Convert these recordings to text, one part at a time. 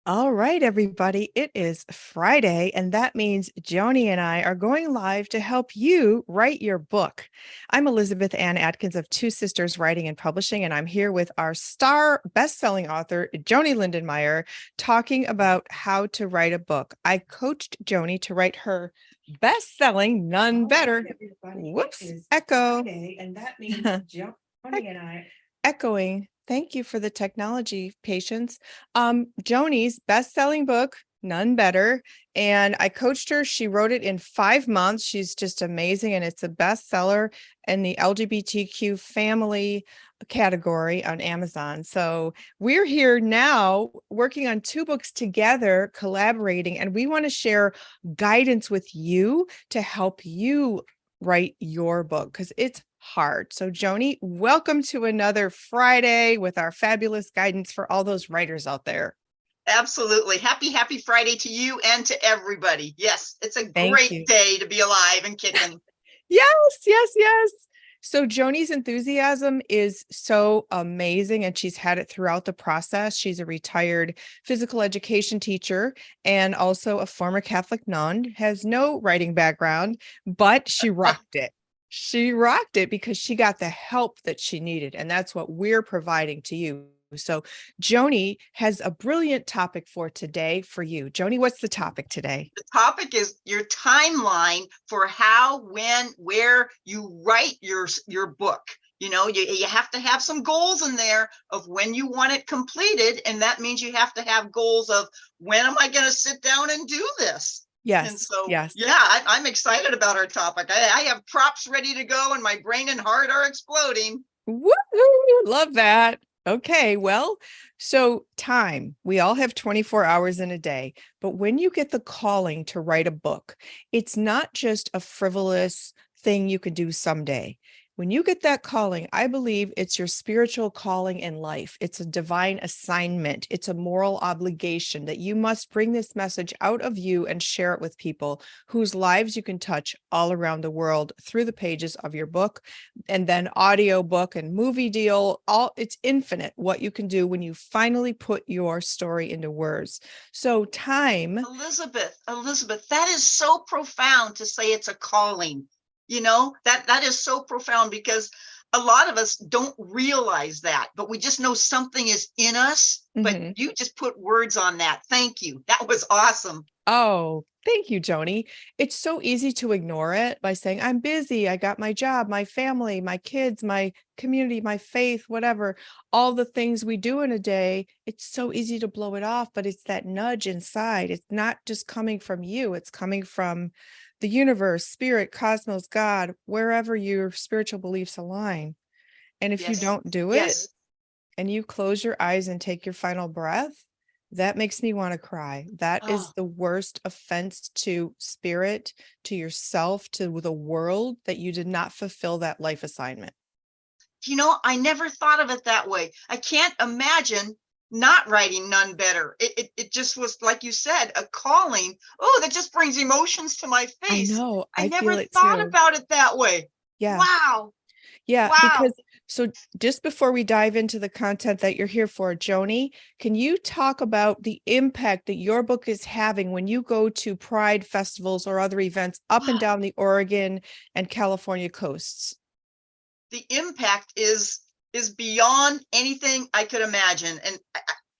All right, everybody. It is Friday, and that means Joanie and I are going live to help you write your book. I'm Elizabeth Ann Atkins of Two Sisters Writing and Publishing, and I'm here with our star best-selling author, Joanie Lindenmeyer, talking about how to write a book. I coached Joanie to write her best-selling Nun Better. Whoops, echo. Friday, and that means Joanie and I echoing. Thank you for the technology, patience. Joanie's best-selling book, None Better. And I coached her. She wrote it in 5 months. She's just amazing. And it's a bestseller in the LGBTQ family category on Amazon. So we're here now working on two books together, collaborating, and we want to share guidance with you to help you write your book because it's hard. So Joanie, welcome to another Friday with our fabulous guidance for all those writers out there. Absolutely. Happy Friday to you and to everybody. Yes, it's a great day to be alive and kicking. Yes. So Joanie's enthusiasm is so amazing, and she's had it throughout the process. She's a retired physical education teacher and also a former Catholic nun, has no writing background, but she rocked it. She rocked it because she got the help that she needed, and that's what we're providing to you. So Joanie has a brilliant topic for today for you. Joanie, what's the topic today? The topic is your timeline for how, when, where you write your book. You know, you have to have some goals in there of when you want it completed. And that means you have to have goals of when am I going to sit down and do this? Yes. And so, yes. I'm excited about our topic. I have props ready to go and my brain and heart are exploding. Woo-hoo, love that. Okay, well, so time, we all have 24 hours in a day, but when you get the calling to write a book, it's not just a frivolous thing you could do someday. When you get that calling, I believe it's your spiritual calling in life. It's a divine assignment. It's a moral obligation that you must bring this message out of you and share it with people whose lives you can touch all around the world through the pages of your book, and then audio book and movie deal. It's infinite what you can do when you finally put your story into words. So time. Elizabeth, that is so profound to say it's a calling. You know, that is so profound because a lot of us don't realize that, but we just know something is in us. But you just put words on that. Thank you. That was awesome. Oh, thank you, Joanie. It's so easy to ignore it by saying, I'm busy. I got my job, my family, my kids, my community, my faith, whatever, all the things we do in a day. It's so easy to blow it off, but it's that nudge inside. It's not just coming from you. It's coming from the universe, spirit, cosmos, God, wherever your spiritual beliefs align. And if you don't do it and you close your eyes and take your final breath, that makes me want to cry. That is the worst offense to spirit, to yourself, to the world, that you did not fulfill that life assignment. You know, I never thought of it that way. I can't imagine not writing None Better. It just was, like you said, a calling. Oh, that just brings emotions to my face. I know. I feel never it thought too. about it that way. Yeah. Wow. Yeah, wow. because so just before we dive into the content that you're here for, Joanie, can you talk about the impact that your book is having when you go to Pride festivals or other events up and down the Oregon and California coasts? The impact is beyond anything I could imagine. And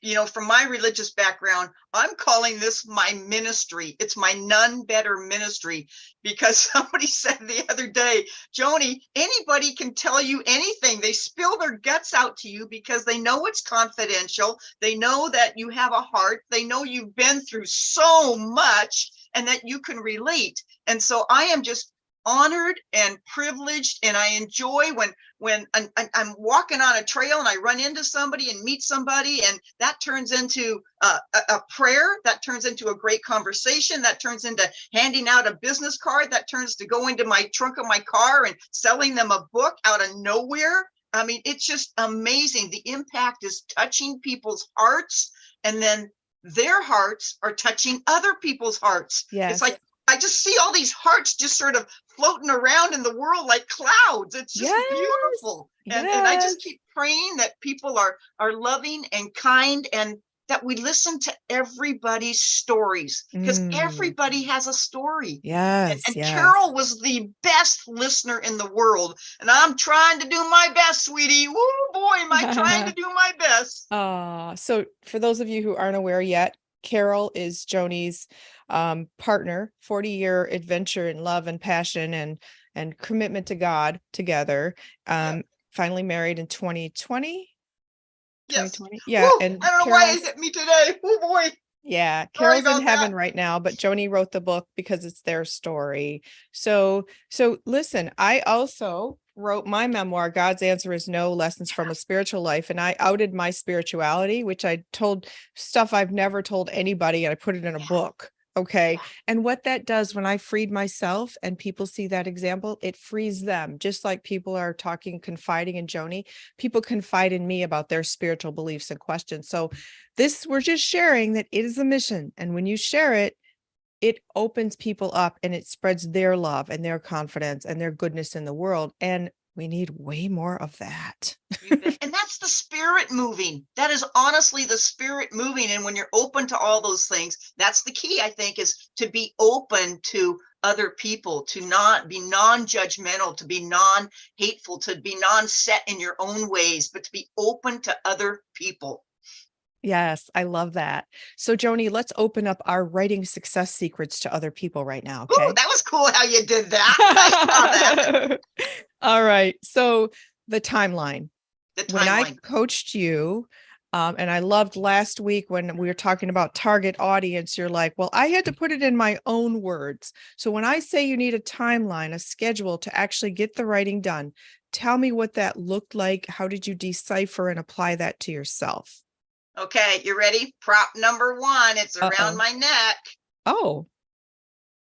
you know, from my religious background, I'm calling this my ministry. It's my None Better ministry, because somebody said the other day, Joanie, anybody can tell you anything. They spill their guts out to you because they know it's confidential. They know that you have a heart. They know you've been through so much and that you can relate. And so I am just honored and privileged, and I enjoy when I'm walking on a trail and I run into somebody and meet somebody, and that turns into a prayer, that turns into a great conversation, that turns into handing out a business card, that turns to go into my trunk of my car and selling them a book out of nowhere. I mean, it's just amazing. The impact is touching people's hearts, and then their hearts are touching other people's hearts. Yes. It's like I just see all these hearts just sort of floating around in the world like clouds. It's just beautiful. And I just keep praying that people are loving and kind, and that we listen to everybody's stories, because Mm. everybody has a story. Yes, And yes. Carol was the best listener in the world. And I'm trying to do my best, sweetie. Woo boy, am I trying to do my best. So for those of you who aren't aware yet, Carol is Joanie's partner, 40-year adventure in love and passion and commitment to God together. Yep. Um, finally married in 2020. Yes. 2020. Woo, Yeah, and I don't know why it Carol's hit me today. Oh boy. yeah, Sorry Carol's in about that. heaven right now, but Joanie wrote the book because it's their story. So listen, I also wrote my memoir, God's Answer is No: Lessons from a Spiritual Life, and I outed my spirituality, which I told stuff I've never told anybody, and I put it in a Yeah. book. Okay. Yeah. And what that does when I freed myself and people see that example, it frees them. Just like people are talking, confiding in Joanie, people confide in me about their spiritual beliefs and questions. So this, we're just sharing that it is a mission. And when you share it, it opens people up and it spreads their love and their confidence and their goodness in the world. And we need way more of that. You bet. And that's the spirit moving. That is honestly the spirit moving. And when you're open to all those things, that's the key, I think, is to be open to other people, to not be non-judgmental, to be non-hateful, to be non-set in your own ways, but to be open to other people. Yes, I love that. So, Joanie, let's open up our writing success secrets to other people right now. Ooh, Okay. that was cool how you did that. I saw that. All right. So, the timeline. The When I timeline. coached you, and I loved last week when we were talking about target audience, you're like, well, I had to put it in my own words. So when I say you need a timeline, a schedule to actually get the writing done, tell me what that looked like. How did you decipher and apply that to yourself? Okay, you ready? Prop number one. It's around Uh-oh. my neck. Oh,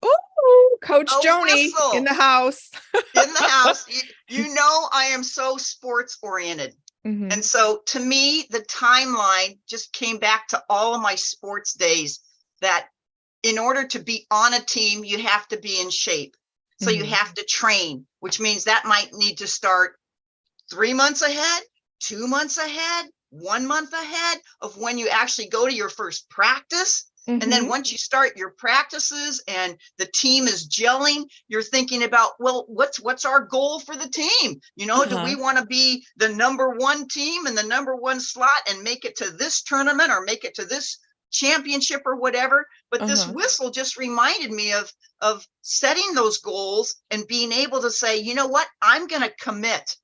oh, Coach A Joanie in whistle the house. in the house. You know, I am so sports oriented. Hmm. And so to me, the timeline just came back to all of my sports days, that in order to be on a team, you have to be in shape. So you Hmm. have to train, which means that might need to start 3 months ahead, 2 months ahead, 1 month ahead of when you actually go to your first practice. And then Hmm. once you start your practices and the team is gelling, you're thinking about, well, what's our goal for the team? You know, do we Uh-huh. want to be the number one team in the number one slot and make it to this tournament or make it to this championship or whatever? But this Uh-huh. whistle just reminded me of setting those goals and being able to say, you know what, I'm going to commit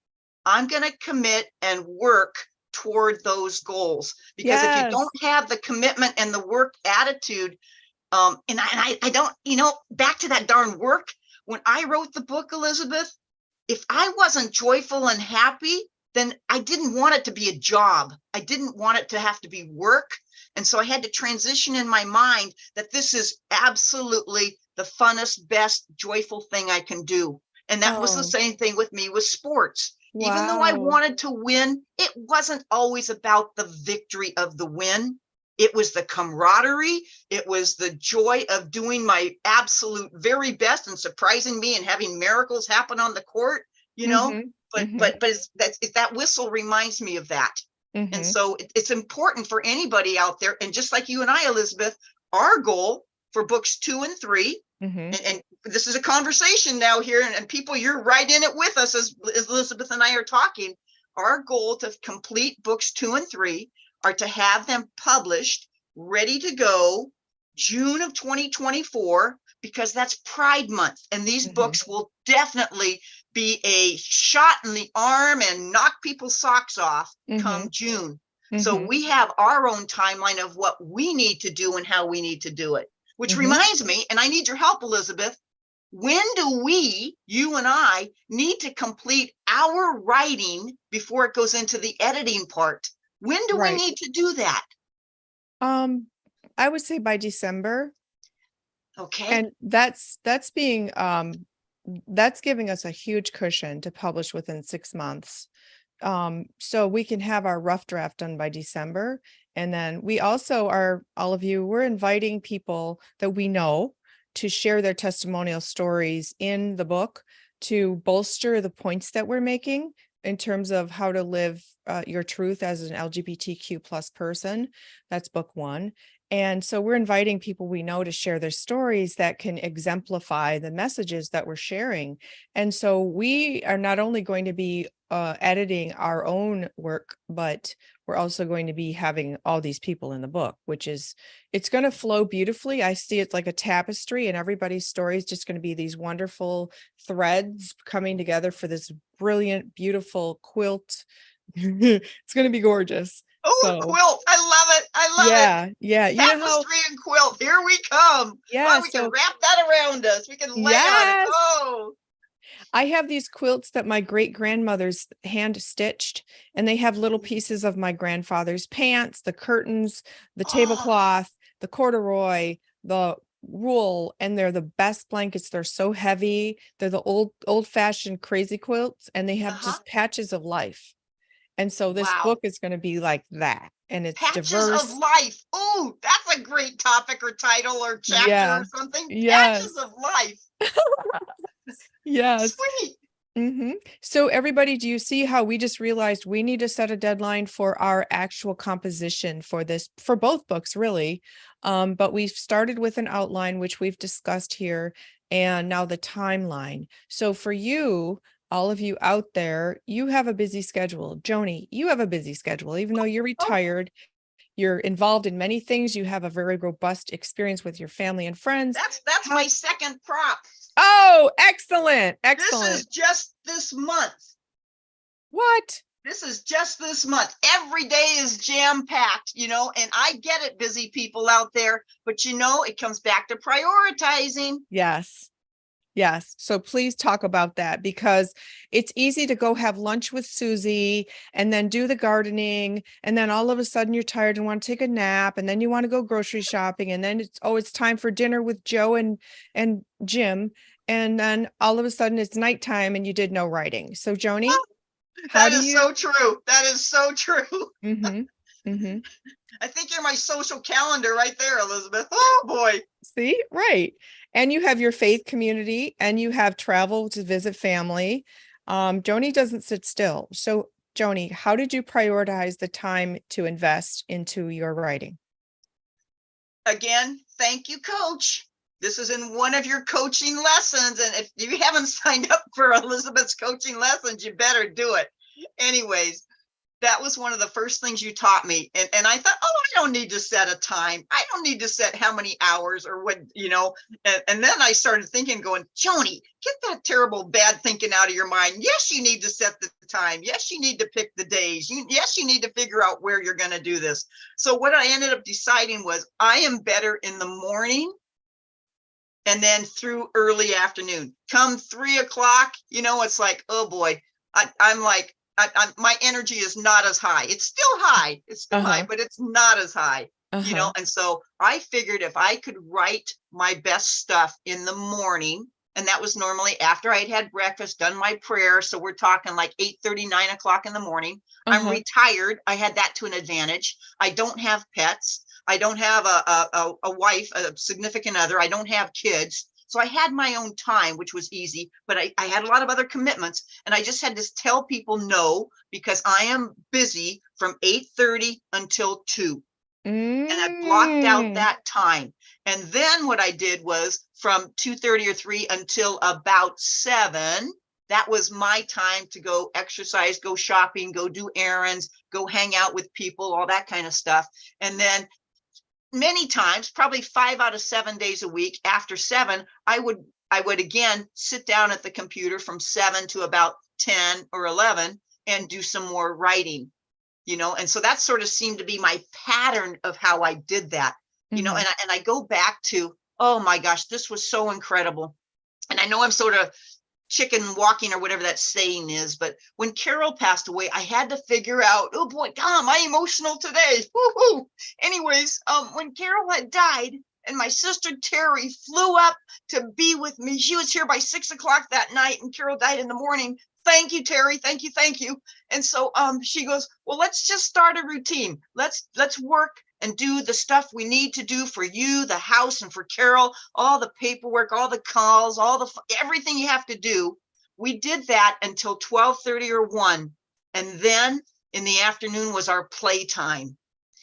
and work toward those goals. Because if you don't Yes. have the commitment and the work attitude, I don't, back to that darn work. When I wrote the book, Elizabeth, if I wasn't joyful and happy, then I didn't want it to be a job. I didn't want it to have to be work. And so I had to transition in my mind that this is absolutely the funnest, best, joyful thing I can do. And that was the Oh, same thing with me with sports. Even though I wow. wanted to win, it wasn't always about the victory of the win. It was the camaraderie. It was the joy of doing my absolute very best and surprising me and having miracles happen on the court, you know. Hmm. But Hmm. but but that whistle reminds me of that. And Hmm. so it's important for anybody out there. And just like you and I, Elizabeth, our goal for books 2 and 3, Hmm. and this is a conversation now here, and people, you're right in it with us as Elizabeth and I are talking. Our goal to complete books 2 and 3 are to have them published, ready to go, June of 2024, because that's Pride Month. And these Hmm. books will definitely be a shot in the arm and knock people's socks off Hmm. come June. So Hmm. we have our own timeline of what we need to do and how we need to do it. Which Hmm. reminds me, and I need your help, Elizabeth. When do we, you and I, need to complete our writing before it goes into the editing part? When do we Right. need to do that? Um, I would say by December, Okay. and that's being that's giving us a huge cushion to publish within 6 months. So we can have our rough draft done by December. And then we also are, all of you, we're inviting people that we know to share their testimonial stories in the book to bolster the points that we're making. in terms of how to live your truth as an LGBTQ plus person. That's book one. And so we're inviting people we know to share their stories that can exemplify the messages that we're sharing. And so we are not only going to be editing our own work, but we're also going to be having all these people in the book, which is, it's going to flow beautifully. I see it like a tapestry, and everybody's story is just going to be these wonderful threads coming together for this brilliant, beautiful quilt. It's going to be gorgeous. Oh, a So quilt. I love it. I love it. yeah, yeah. You know how, Tapestry and quilt. Here we come. yeah, Oh, we can so wrap that around us. We can lay on it. yes. Oh, I have these quilts that my great grandmother's hand stitched, and they have little pieces of my grandfather's pants, the curtains, the oh, tablecloth, the corduroy, the wool, and they're the best blankets. They're so heavy. They're the old fashioned crazy quilts, and they have uh-huh. just patches of life. And so this Wow. book is going to be like that, and it's Patches of diverse. life. Oh, that's a great topic or title or chapter Yeah. or something. Patches Yes. of life. Yes. Sweet. So everybody, do you see how we just realized we need to set a deadline for our actual composition for this, for both books, really? But we've started with an outline, which we've discussed here, and now the timeline. So for you, all of you out there, you have a busy schedule. Joanie, you have a busy schedule, even though you're Oh, retired. You're involved in many things. You have a very robust experience with your family and friends. that's How? my second prop. Oh, excellent. This is Excellent. just this month. What? This is just this month. Every day is jam packed, and I get it, busy people out there, but it comes back to prioritizing. Yes. Yes. So please talk about that, because it's easy to go have lunch with Susie and then do the gardening. And then all of a sudden you're tired and want to take a nap. And then you want to go grocery shopping. And then it's time for dinner with Joe and Jim. And then all of a sudden it's nighttime and you did no writing. So Joanie, how That do is you? so true. That is so true. Mm-hmm. Mm-hmm. I think you're my social calendar right there, Elizabeth. Oh boy. See, right. And you have your faith community and you have travel to visit family. Joanie doesn't sit still. So, Joanie, how did you prioritize the time to invest into your writing? Again, thank you, coach. This is in one of your coaching lessons. And if you haven't signed up for Elizabeth's coaching lessons, you better do it. Anyways, that was one of the first things you taught me. And I thought, oh, I don't need to set a time. I don't need to set how many hours or what, and then I started thinking, going, Joanie, get that terrible bad thinking out of your mind. Yes, you need to set the time. Yes, you need to pick the days. Yes, you need to figure out where you're going to do this. So what I ended up deciding was I am better in the morning and then through early afternoon. Come 3 o'clock, it's like, oh boy, I'm like, my energy is not as high. It's still high. It's still high, but it's not as high, Uh-huh. And so I figured if I could write my best stuff in the morning, and that was normally after I'd had breakfast, done my prayer. So we're talking like 8:30, 9 o'clock in the morning. I'm Uh-huh. retired. I had that to an advantage. I don't have pets. I don't have a wife, a significant other. I don't have kids. So I had my own time, which was easy, but I had a lot of other commitments. And I just had to tell people no, because I am busy from 8:30 until 2. And I blocked out Mm. that time. And then what I did was from 2:30 or 3 until about 7, that was my time to go exercise, go shopping, go do errands, go hang out with people, all that kind of stuff. And then many times, probably 5 out of 7 days a week after 7, I would again sit down at the computer from 7 to about 10 or 11 and do some more writing, and so that sort of seemed to be my pattern of how I did that, Mm-hmm. and I go back to, oh my gosh, this was so incredible. And I know I'm sort of chicken walking or whatever that saying is. But when Carol passed away, I had to figure out, oh boy, God, am I emotional today? Woo-hoo. Anyways, when Carol had died and my sister Terry flew up to be with me, she was here by 6 o'clock that night and Carol died in the morning. Thank you, Terry. Thank you. Thank you. And so she goes, well, let's just start a routine. Let's work and do the stuff we need to do for you, the house, and for Carol, all the paperwork, all the calls, everything you have to do. we did that until 12:30 or 1. And then in the afternoon was our playtime.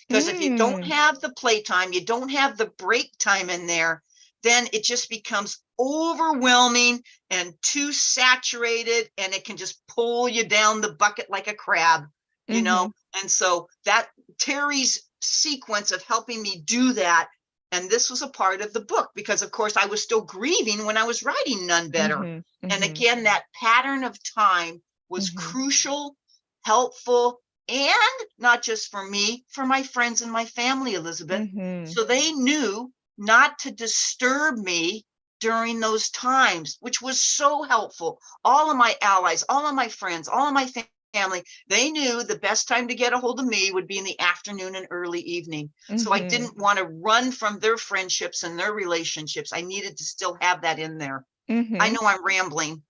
Because if you don't Mm, have the playtime, you don't have the break time in there, then it just becomes overwhelming and too saturated, and it can just pull you down the bucket like a crab, you mm-hmm, know? And so that Terry's sequence of helping me do that, and this was a part of the book because, of course, I was still grieving when I was writing None Better. mm-hmm, And mm-hmm, again, that pattern of time was mm-hmm, crucial, helpful, and not just for me, for my friends and my family, Elizabeth. mm-hmm, So they knew not to disturb me during those times, which was so helpful. All of my allies, all of my friends, all of my family, they knew the best time to get a hold of me would be in the afternoon and early evening. So I mm-hmm, didn't want to run from their friendships and their relationships. I needed to still have that in there. I mm-hmm. know I'm rambling.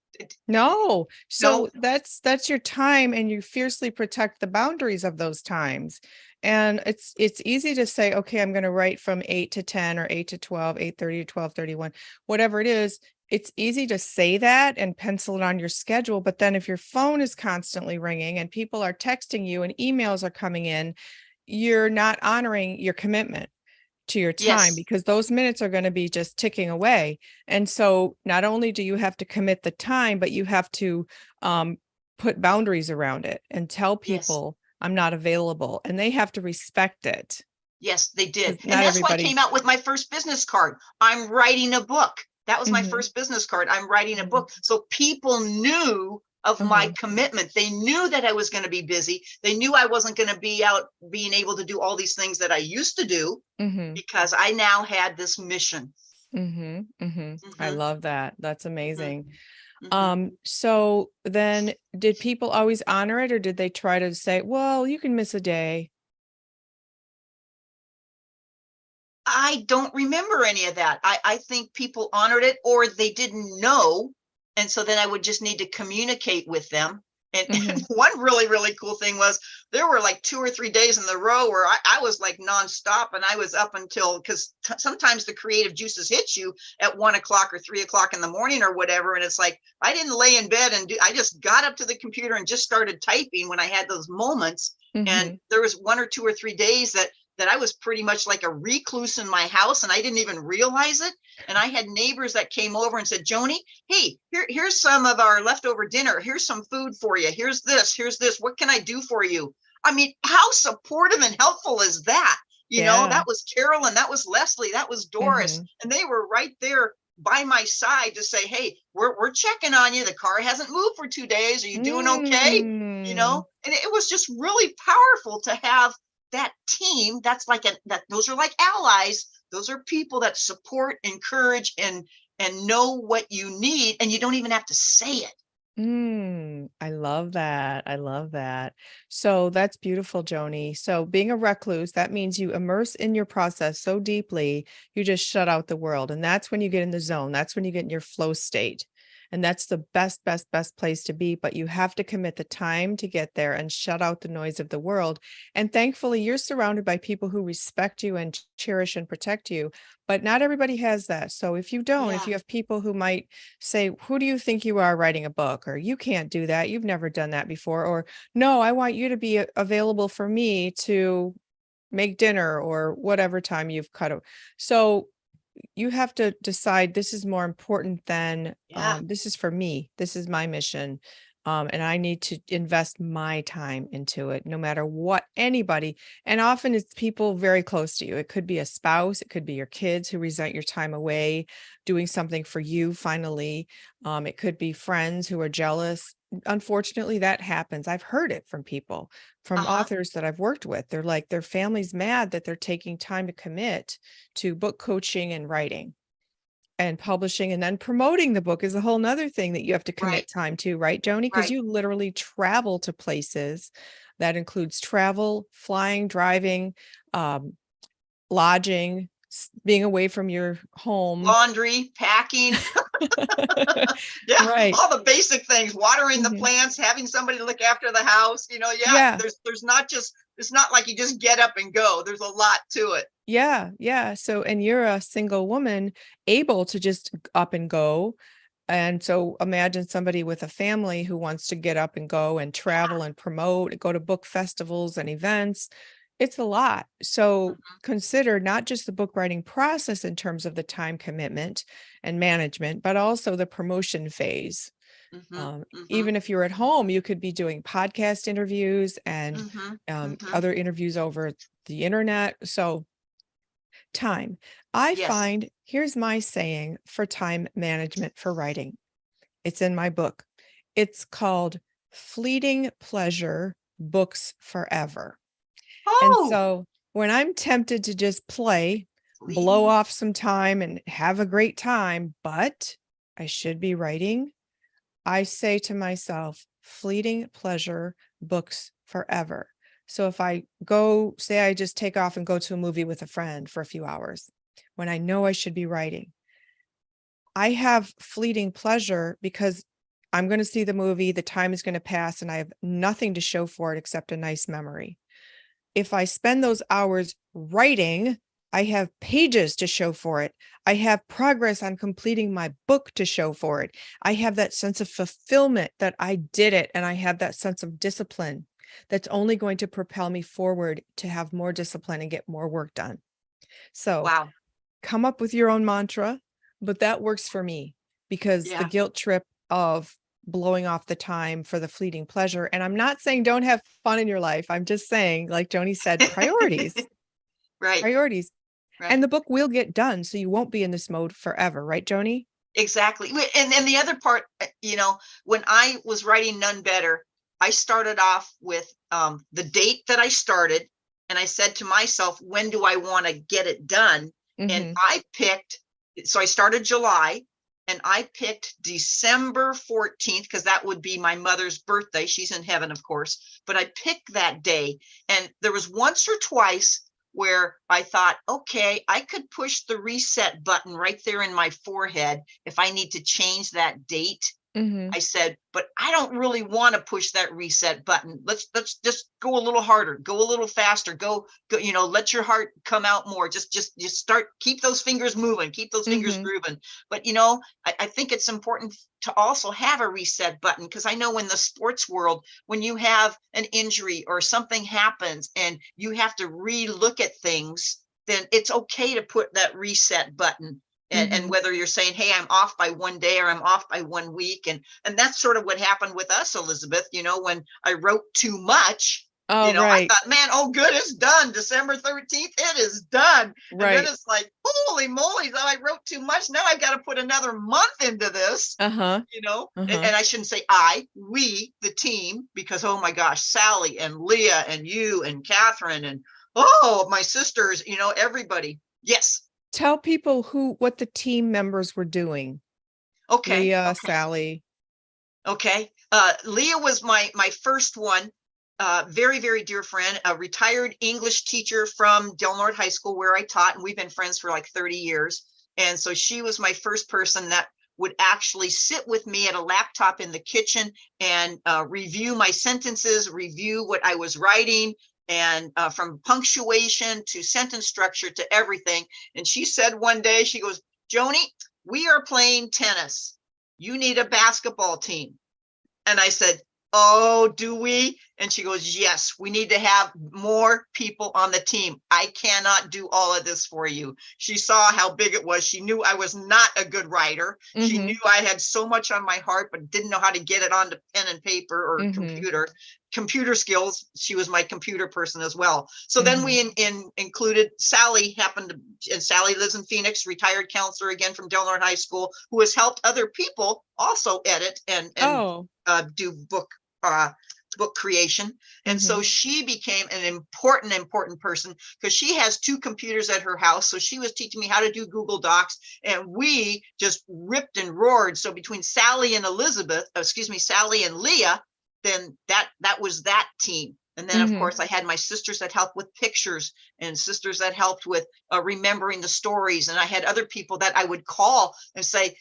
No. No, So that's your time, and you fiercely protect the boundaries of those times. And it's easy to say, okay, I'm going to write from 8 to 10 or 8 to 12, 8:30 to 12:31, whatever it is. It's easy to say that and pencil it on your schedule, but then if your phone is constantly ringing and people are texting you and emails are coming in, you're not honoring your commitment to your time, yes, because those minutes are going to be just ticking away. And so not only do you have to commit the time, but you have to put boundaries around it and tell yes. people I'm not available, and they have to respect it, Yes, they did. because And not that's why I everybody. came out with my first business card. I'm writing a book. That was my Mhm, first business card. I'm writing a mhm, book. So people knew of my mhm, commitment. They knew that I was going to be busy. They knew I wasn't going to be out being able to do all these things that I used to do mhm, because I now had this mission. mhm, mhm. I Hmm. love that. That's Hmm. amazing. Hmm. So then did people always honor it, or did they try to say, well, you can miss a day? I don't remember any of that. I think people honored it or they didn't know. And so then I would just need to communicate with them. And Mhm, one really, really cool thing was there were like 2 or 3 days in the row where I was like nonstop and I was up until because sometimes the creative juices hit you at 1 o'clock or 3 o'clock in the morning or whatever. And it's like I didn't lay in bed and I just got up to the computer and just started typing when I had those moments. And mhm. there was 1 or 2 or 3 days that I was pretty much like a recluse in my house and I didn't even realize it. And I had neighbors that came over and said, Joanie, hey, here's some of our leftover dinner. Here's some food for you. Here's this. Here's this. What can I do for you? I mean, how supportive and helpful is that? You know, Yeah. that was Carolyn, that was Leslie, that was Doris. Mhm. And they were right there by my side to say, hey, we're checking on you. The car hasn't moved for 2 days. Are you doing okay? You Mm. know, and it was just really powerful to have that team. That's like that those are like allies. Those are people that support, encourage, and know what you need, and you don't even have to say it. I love that. I love that. So that's beautiful, Joni. So being a recluse, that means you immerse in your process so deeply, you just shut out the world. And that's when you get in the zone. That's when you get in your flow state. And that's the best, best, best place to be. But you have to commit the time to get there and shut out the noise of the world. And thankfully, you're surrounded by people who respect you and cherish and protect you. But not everybody has that. So if you don't, if Yeah. you have people who might say, who do you think you are writing a book? Or you can't do that. You've never done that before. Or no, I want you to be available for me to make dinner or whatever time you've cut. So you have to decide, this is more important than Yeah. this is for me. This is my mission. And I need to invest my time into it, no matter what anybody. And often it's people very close to you. It could be a spouse, it could be your kids who resent your time away, doing something for you finally. It could be friends who are jealous. Unfortunately, that happens. I've heard it from people, from Uh-huh. authors that I've worked with. They're like, their family's mad that they're taking time to commit to book coaching and writing and publishing, and then promoting the book is a whole nother thing that you have to Right. commit time to, right, Joni? Because Right. you literally travel to places. That includes travel, flying, driving, um, lodging, being away from your home. Laundry, packing. Yeah, Right. all the basic things, watering the Mhm. plants, having somebody look after the house, you know, yeah, Yeah. there's not just it's not like you just get up and go. There's a lot to it. Yeah. Yeah. So, and you're a single woman able to just up and go. And so imagine somebody with a family who wants to get up and go and travel and promote, go to book festivals and events. It's a lot. So consider not just the book writing process in terms of the time commitment and management, but also the promotion phase. Mm-hmm. Mm-hmm. Even if you're at home, you could be doing podcast interviews and Mm-hmm. Mm-hmm. other interviews over the internet. So time. I Yes. find, here's my saying for time management for writing. It's in my book. It's called Fleeting Pleasure Books Forever. And Oh, so when I'm tempted to just play, blow fleeting. off some time and have a great time, but I should be writing, I say to myself, fleeting pleasure books forever. So if I go, say I just take off and go to a movie with a friend for a few hours when I know I should be writing, I have fleeting pleasure because I'm going to see the movie, the time is going to pass, and I have nothing to show for it except a nice memory. If I spend those hours writing, I have pages to show for it. I have progress on completing my book to show for it. I have that sense of fulfillment that I did it, and I have that sense of discipline that's only going to propel me forward to have more discipline and get more work done. So Wow. come up with your own mantra, but that works for me because the Yeah. guilt trip of blowing off the time for the fleeting pleasure. And I'm not saying don't have fun in your life. I'm just saying, like Joanie said, priorities, Right. priorities. And Right. the book will get done. So you won't be in this mode forever, right, Joanie? Exactly. And the other part, when I was writing None Better, I started off with the date that I started, and I said to myself, when do I want to get it done? And Mm-hmm. I picked, so I started July, and I picked December 14th because that would be my mother's birthday. She's in heaven, of course, but I picked that day. And there was once or twice where I thought, okay, I could push the reset button right there in my forehead if I need to change that date. Mm-hmm. I said, but I don't really want to push that reset button. Let's just go a little harder, go a little faster, go, let your heart come out more. Just start, keep those fingers moving, keep those fingers Mm-hmm. grooving. But I think it's important to also have a reset button, because I know in the sports world, when you have an injury or something happens and you have to re-look at things, then it's okay to put that reset button. And Mm-hmm. whether you're saying, hey, I'm off by one day or I'm off by 1 week. And that's sort of what happened with us, Elizabeth. When I wrote too much, Oh, I right. thought, man, oh, good, it's done. December 13th, it is done. And then Right. it's like, holy moly, I wrote too much. Now I've got to put another month into this. Uh-huh. And Uh-huh. I shouldn't say we, the team, because oh my gosh, Sally and Leah and you and Catherine and my sisters, everybody. Yes. Tell people what the team members were doing. Okay. Leah, Okay. Sally. Okay. Leah was my first one. Very, very dear friend, a retired English teacher from Del Norte High School where I taught, and we've been friends for like 30 years. And so she was my first person that would actually sit with me at a laptop in the kitchen and review my sentences, review what I was writing, and from punctuation to sentence structure to everything. And she said one day, she goes, Joanie, we are playing tennis. You need a basketball team. And I said, oh, do we? And she goes, yes, we need to have more people on the team. I cannot do all of this for you. She saw how big it was. She knew I was not a good writer. She Mm-hmm. knew I had so much on my heart, but didn't know how to get it onto pen and paper or Mm-hmm. computer skills. She was my computer person as well. So then Mm-hmm. we included Sally, and Sally lives in Phoenix, retired counselor again from Del Norte High School, who has helped other people also edit and Oh. do book creation. And Mm-hmm. so she became an important person because she has 2 computers at her house. So she was teaching me how to do Google Docs, and we just ripped and roared. So between Sally and Sally and Leah, then that was that team. And then, of Mm-hmm. course, I had my sisters that helped with pictures and sisters that helped with remembering the stories. And I had other people that I would call and say,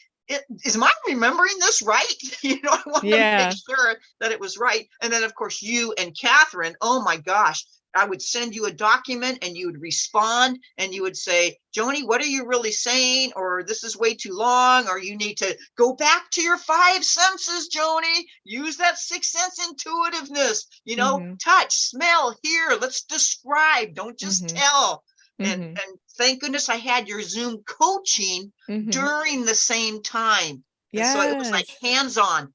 is mine remembering this right? I wanted to make Yeah. sure that it was right. And then, of course, you and Catherine, oh my gosh, I would send you a document and you would respond and you would say, Joanie, what are you really saying? Or this is way too long, or you need to go back to your five senses, Joanie. Use that sixth sense intuitiveness, touch, smell, hear, let's describe, don't just tell. And thank goodness I had your Zoom coaching during the same time. And so it was like hands-on.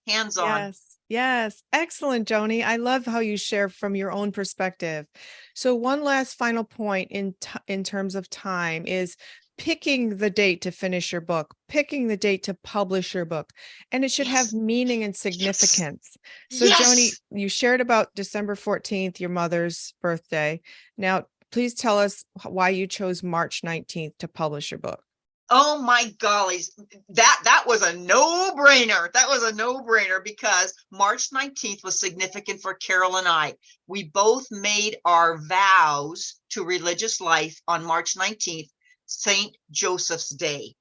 Yes. Excellent, Joanie. I love how you share from your own perspective. So one last final point in terms of time is picking the date to finish your book, picking the date to publish your book, and it should have meaning and significance. So Joanie, you shared about December 14th, your mother's birthday. Now, please tell us why you chose March 19th to publish your book. Oh my gollies, that was a no-brainer. That was a no-brainer because March 19th was significant for Carol and I. We both made our vows to religious life on March 19th, St. Joseph's Day,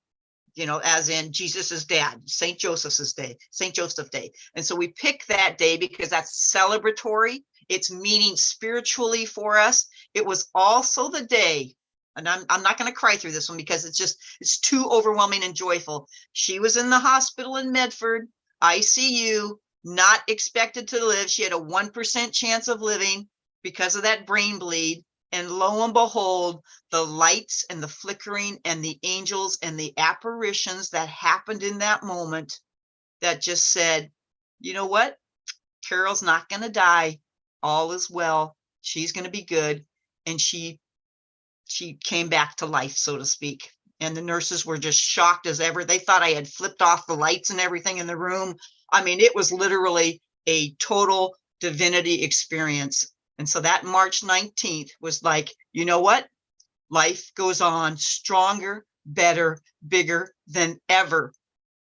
as in Jesus's dad, St. Joseph's Day, St. Joseph Day. And so we picked that day because that's celebratory. It's meaning spiritually for us. It was also the day, and I'm not going to cry through this one because it's too overwhelming and joyful. She was in the hospital in Medford, ICU, not expected to live. She had a 1% chance of living because of that brain bleed. And lo and behold, the lights and the flickering and the angels and the apparitions that happened in that moment that just said, you know what? Carol's not going to die. All is well. She's going to be good. And she came back to life, so to speak. And the nurses were just shocked as ever. They thought I had flipped off the lights and everything in the room. I mean, it was literally a total divinity experience. And so that March 19th was like, you know what? Life goes on stronger, better, bigger than ever.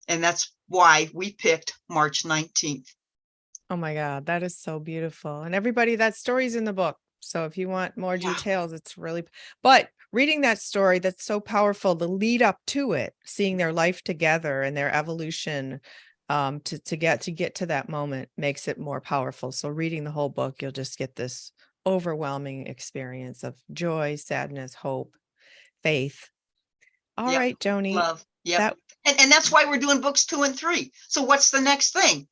And that's why we picked March 19th. Oh my God, that is so beautiful. And everybody, that story's in the book. So if you want more details, it's really, but reading that story, that's so powerful, the lead up to it, seeing their life together and their evolution to get to that moment makes it more powerful. So reading the whole book, you'll just get this overwhelming experience of joy, sadness, hope, faith. All right, Joanie. Love. Yep. And that's why we're doing books 2 and 3. So what's the next thing?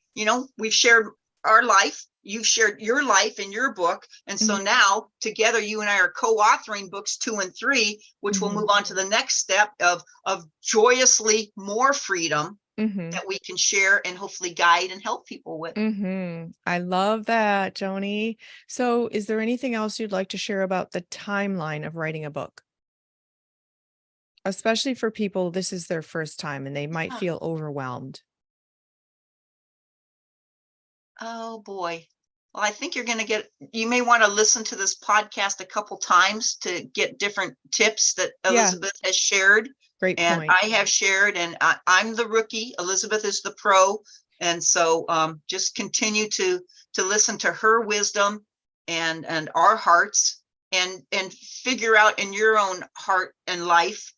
We've shared our life. You've shared your life in your book. And so now together, you and I are co-authoring books 2 and 3, which will move on to the next step of joyously more freedom that we can share and hopefully guide and help people with. I love that, Joanie. So is there anything else you'd like to share about the timeline of writing a book? Especially for people, this is their first time and they might feel overwhelmed. Oh boy. Well, I think you may want to listen to this podcast a couple times to get different tips that Elizabeth has shared. Great and point. I have shared, and I'm the rookie. Elizabeth is the pro. And so just continue to listen to her wisdom and our hearts and figure out in your own heart and life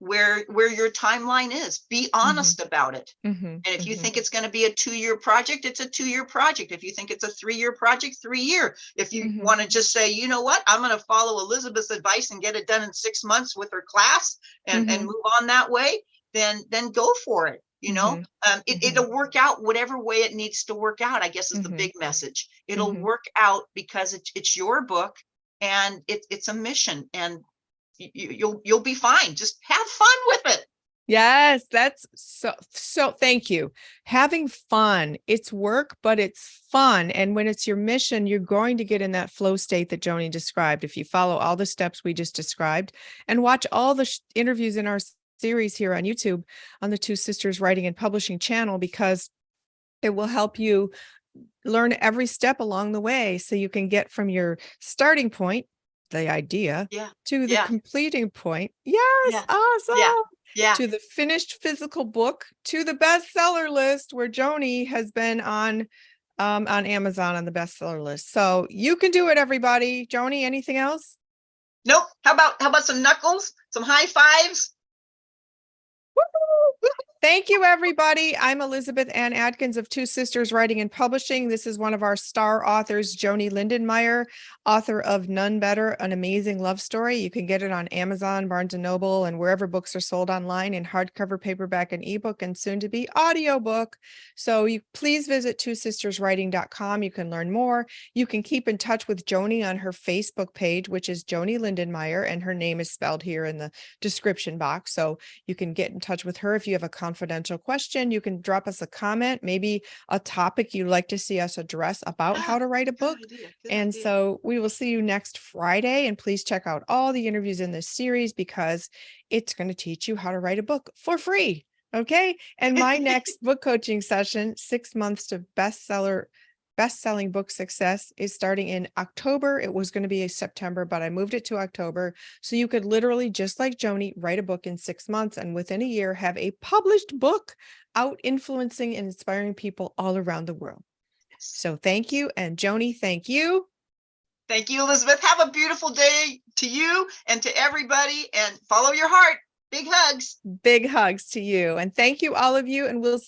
where your timeline is. Be honest about it. And if you think it's going to be a 2-year project, it's a 2-year project. If you think it's a 3-year project, 3-year. If you want to just say, you know what, I'm going to follow Elizabeth's advice and get it done in 6 months with her class and move on that way, then go for it. It'll work out whatever way it needs to work out, I guess is the big message. It'll work out because it's your book and it's a mission, and you'll be fine. Just have fun with it. Yes, that's so thank you. Having fun, it's work, but it's fun. And when it's your mission, you're going to get in that flow state that Joanie described. If you follow all the steps we just described and watch all the interviews in our series here on YouTube on the Two Sisters Writing and Publishing channel, because it will help you learn every step along the way so you can get from your starting point, the idea, to the completing point. Yes, awesome. To the finished physical book, to the bestseller list, where Joanie has been on Amazon on the bestseller list. So you can do it, everybody. Joanie, anything else? Nope. How about some knuckles, some high fives? Woo-hoo! Thank you, everybody. I'm Elizabeth Ann Atkins of Two Sisters Writing and Publishing. This is one of our star authors, Joanie Lindenmeyer, author of Nun Better, an amazing love story. You can get it on Amazon, Barnes & Noble, and wherever books are sold online in hardcover, paperback, and ebook, and soon to be audiobook. So you please visit twosisterswriting.com. You can learn more. You can keep in touch with Joanie on her Facebook page, which is Joanie Lindenmeyer, and her name is spelled here in the description box. So you can get in touch with her if you have a confidential question. You can drop us a comment, maybe a topic you'd like to see us address about how to write a book. Good idea. And so we will see you next Friday. And please check out all the interviews in this series because it's going to teach you how to write a book for free. Okay. And my next book coaching session, 6 months to best-selling book success, is starting in October. It was going to be a September, but I moved it to October. So you could literally, just like Joanie, write a book in 6 months and within a year have a published book out influencing and inspiring people all around the world. So thank you. And Joanie, thank you. Thank you, Elizabeth. Have a beautiful day to you and to everybody, and follow your heart. Big hugs. Big hugs to you. And thank you, all of you. And we'll